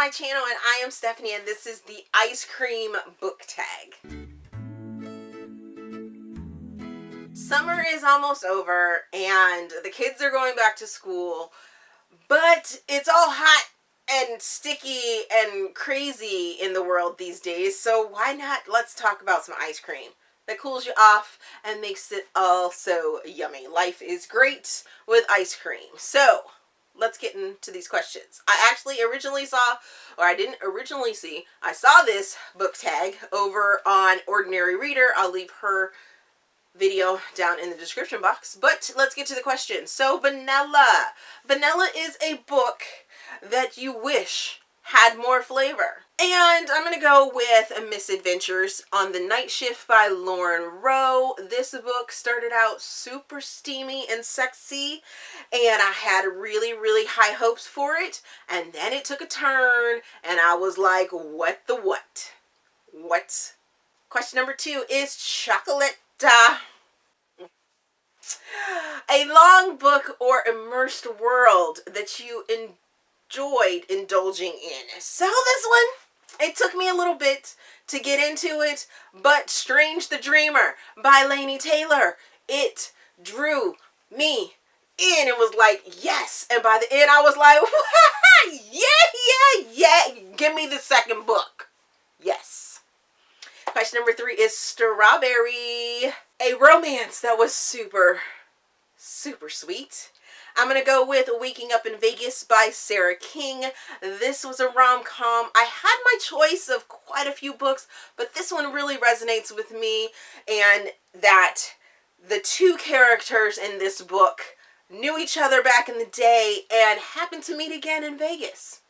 my channel, and I am Stephanie, and this is the ice cream book tag. Summer is almost over, and the kids are going back to school, but it's all hot and sticky and crazy in the world these days, so why not let's talk about some ice cream that cools you off and makes it all so yummy. Life is great with ice cream. So let's get into these questions. I actually originally saw, or I didn't originally see, I saw this book tag over on Ordinary Reader. I'll leave her video down in the description box, but let's get to the question. So vanilla. Vanilla is a book that you wish had more flavor. And I'm going to go with Misadventures on the Night Shift by ROWE. This book started out super steamy and sexy, and I had really, really high hopes for it. And then it took a turn, and I was like, what the what? What? Question number 2 is chocolate. A long book or immersed world that you enjoyed indulging in. So this one, it took me a little bit to get into it, but Strange the Dreamer by Laini Taylor, it drew me in. It was like, yes. And by the end, I was like, yeah. Give me the second book. Yes. Question number 3 is Strawberry. A romance that was super, super sweet. I'm going to go with Waking Up in Vegas by Sarah King. This was a rom-com. I had my choice of quite a few books, but this one really resonates with me, and that the two characters in this book knew each other back in the day and happened to meet again in Vegas.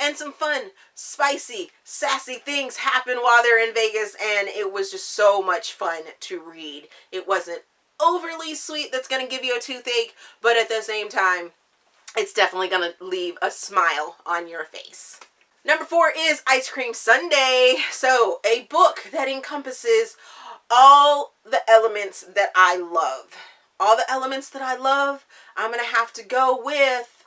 And some fun, spicy, sassy things happen while they're in Vegas, and it was just so much fun to read. It wasn't overly sweet that's going to give you a toothache, but at the same time, it's definitely going to leave a smile on your face. Number 4 is Ice Cream Sundae. So, a book that encompasses all the elements that I love. All the elements that I love, I'm going to have to go with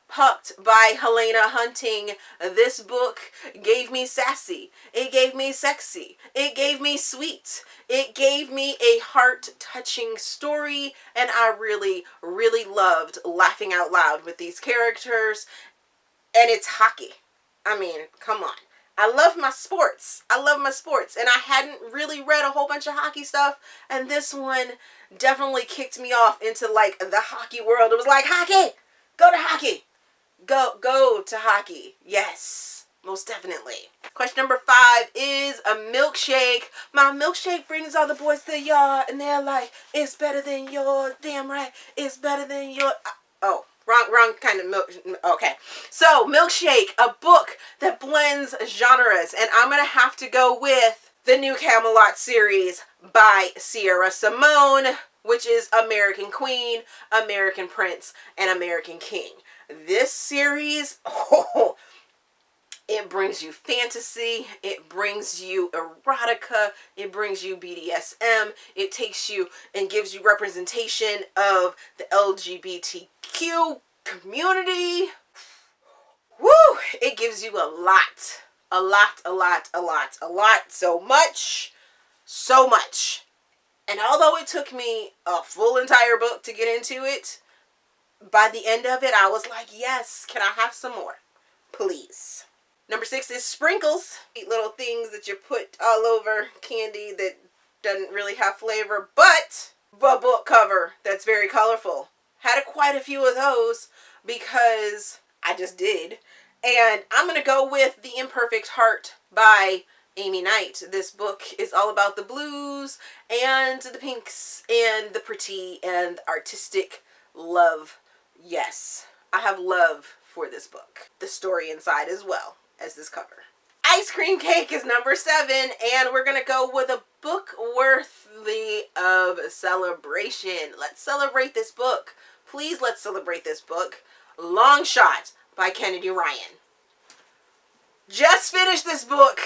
Pucked by HELENA Hunting. This book gave me sassy. It gave me sexy. It gave me sweet. It gave me a heart-touching story, and I really, really loved laughing out loud with these characters. And it's hockey. I mean, come on. I love my sports. I love my sports, and I hadn't really read a whole bunch of hockey stuff, and this one definitely kicked me off into like the hockey world. It was like, hockey! Go to hockey! Go to hockey. Yes, most definitely. Question number 5 is a milkshake. My milkshake brings all the boys to the yard, and they're like, it's better than yours. Damn right, it's better than yours. Oh, wrong kind of milk. Okay. So, Milkshake, a book that blends genres, and I'm going to have to go with the New Camelot series by Sierra Simone, which is American Queen, American Prince, and American King. This series, it brings you fantasy, it brings you erotica, it brings you BDSM, it takes you and gives you representation of the LGBTQ community. Woo! It gives you a lot, so much. And although it took me a full entire book to get into it, by the end of it, I was like, yes, can I have some more? Please. Number 6 is Sprinkles. Little things that you put all over candy that doesn't really have flavor, but a book cover that's very colorful. Had quite a few of those because I just did. And I'm going to go with The Imperfect Heart by Amic Knight. This book is all about the blues and the pinks and the pretty and artistic love. Yes, I have love for this book. The story inside as well as this cover. Ice Cream Cake is number 7, and we're going to go with a book worthy of celebration. Let's celebrate this book. Please, let's celebrate this book. Long Shot by Kennedy Ryan. Just finished this book.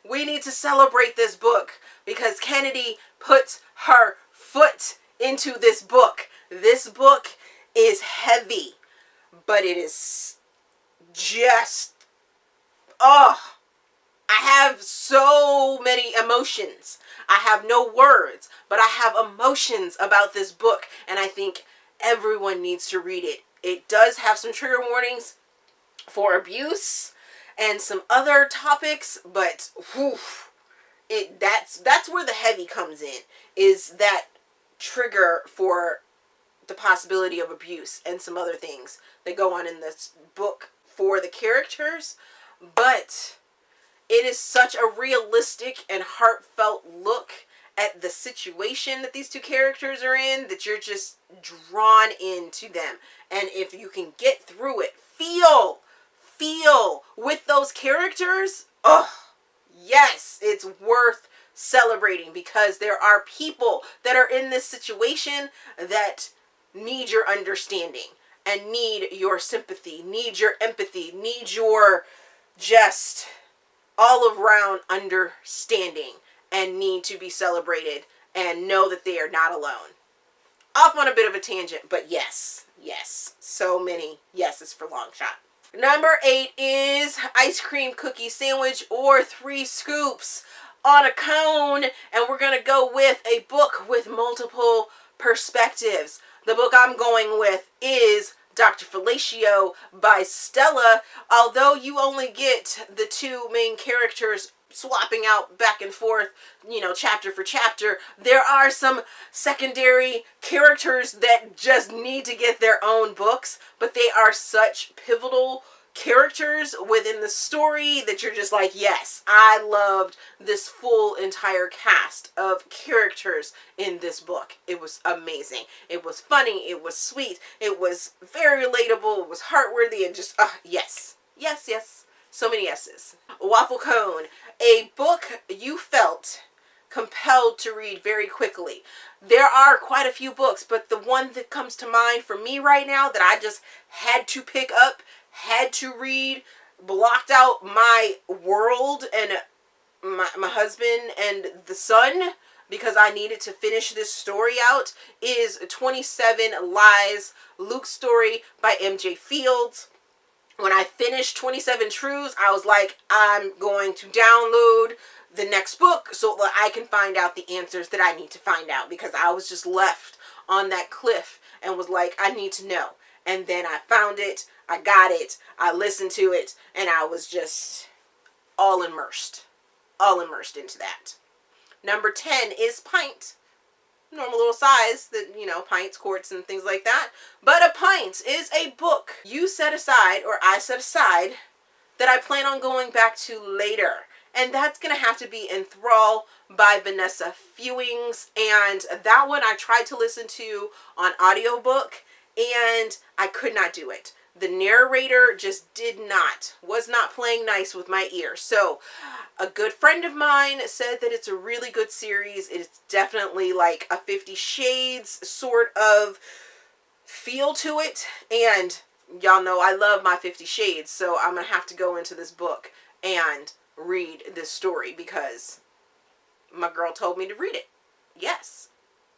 We need to celebrate this book because Kennedy puts her foot into this book. This book is heavy, but it is just oh, I have so many emotions. I have no words, but I have emotions about this book, and I think everyone needs to read it. It does have some trigger warnings for abuse and some other topics, but whew, that's where the heavy comes in, is that trigger for the possibility of abuse and some other things that go on in this book for the characters. But it is such a realistic and heartfelt look at the situation that these two characters are in that you're just drawn into them. And if you can get through it, feel with those characters, oh, yes, it's worth celebrating, because there are people that are in this situation that need your understanding and need your sympathy, need your empathy, need your just all around understanding, and need to be celebrated and know that they are not alone. Off on a bit of a tangent, but yes, so many yeses for Long Shot. Number 8 is ice cream cookie sandwich or 3 scoops on a cone, and we're gonna go with a book with multiple perspectives. The book I'm going with is Dr. Fellatio by STELLA. Although you only get the 2 main characters swapping out back and forth, chapter for chapter, there are some secondary characters that just need to get their own books, but they are such pivotal characters within the story that you're just like, yes, I loved this full entire cast of characters in this book. It was amazing. It was funny. It was sweet. It was very relatable. It was heartworthy, and just, yes. So many yeses. Waffle Cone, a book you felt compelled to read very quickly. There are quite a few books, but the one that comes to mind for me right now that I just had to pick up, had to read, blocked out my world and my husband and the son, because I needed to finish this story out, is 27 Lies, Luke's story by MJ Fields. When I finished 27 Truths, I was like, I'm going to download the next book so that I can find out the answers that I need to find out, because I was just left on that cliff and was like, I need to know. And then I found it, I got it, I listened to it, and I was just all immersed into that. Number 10 is Pint. Normal little size that, pints, quarts, and things like that. But a pint is a book you set aside, or I set aside, that I plan on going back to later. And that's going to have to be Enthrall by Vanessa Fewings. And that one I tried to listen to on audiobook, and I could not do it. The narrator just was not playing nice with my ear. So a good friend of mine said that it's a really good series. It's definitely like a 50 Shades sort of feel to it. And y'all know I love my 50 Shades. So I'm going to have to go into this book and read this story, because my girl told me to read it. Yes.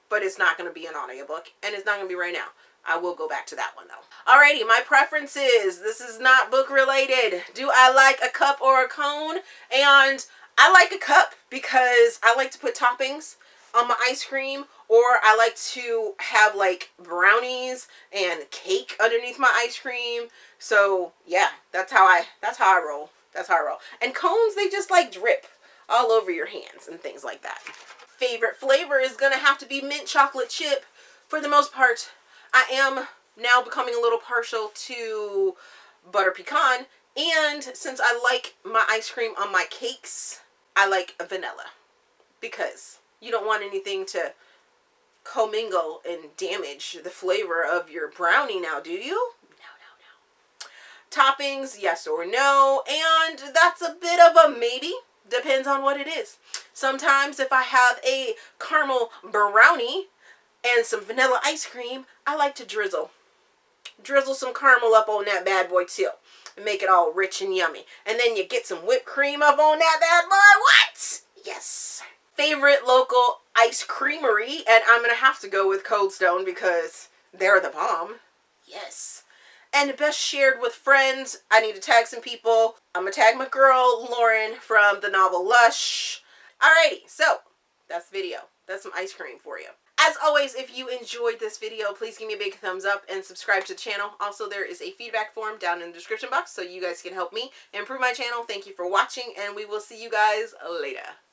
But it's not going to be an audiobook, and it's not going to be right now. I will go back to that one though. Alrighty, my preferences. This is not book related. Do I like a cup or a cone? And I like a cup because I like to put toppings on my ice cream, or I like to have like brownies and cake underneath my ice cream. So yeah, that's how I roll. And cones, they just like drip all over your hands and things like that. Favorite flavor is gonna have to be mint chocolate chip for the most part. I am now becoming a little partial to butter pecan, and since I like my ice cream on my cakes, I like vanilla, because you don't want anything to commingle and damage the flavor of your brownie now, do you? No. Toppings, yes or no, and that's a bit of a maybe. Depends on what it is. Sometimes if I have a caramel brownie and some vanilla ice cream, I like to drizzle some caramel up on that bad boy too, and make it all rich and yummy. And then you get some whipped cream up on that bad boy. What? Yes. Favorite local ice creamery, and I'm gonna have to go with Cold Stone because they're the bomb. Yes. and best shared with friends. I need to tag some people. I'm gonna tag my girl Lauren from the novel Lush. Alrighty, so that's the video. That's some ice cream for you. As always, if you enjoyed this video, please give me a big thumbs up and subscribe to the channel. Also, there is a feedback form down in the description box so you guys can help me improve my channel. Thank you for watching, and we will see you guys later.